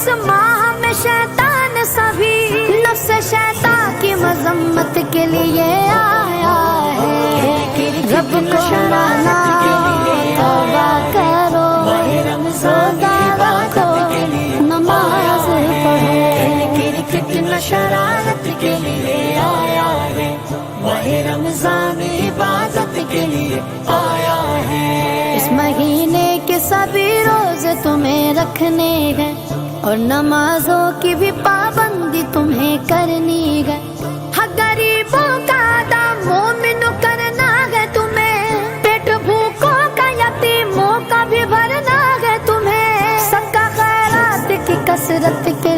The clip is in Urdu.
اس ماہ میں شیطان سبھی نفس شیطان کی مذمت کے لیے آیا ہے۔ رب کو مانا توبہ کرو، روزہ رکھو، نماز پڑھو، کتنا شرارت کے لیے آیا ہے، ماہ رمضان عبادت کے لیے آیا ہے۔ اس مہینے کے سبھی روزے تمہیں رکھنے ہیں اور نمازوں کی بھی پابندی تمہیں کرنی ہے۔ ہاں غریبوں کا ادا مومن کرنا ہے تمہیں، پیٹ بھوکوں کا یتیموں کا بھی بھرنا ہے تمہیں، صدقہ خیرات کی کثرت کے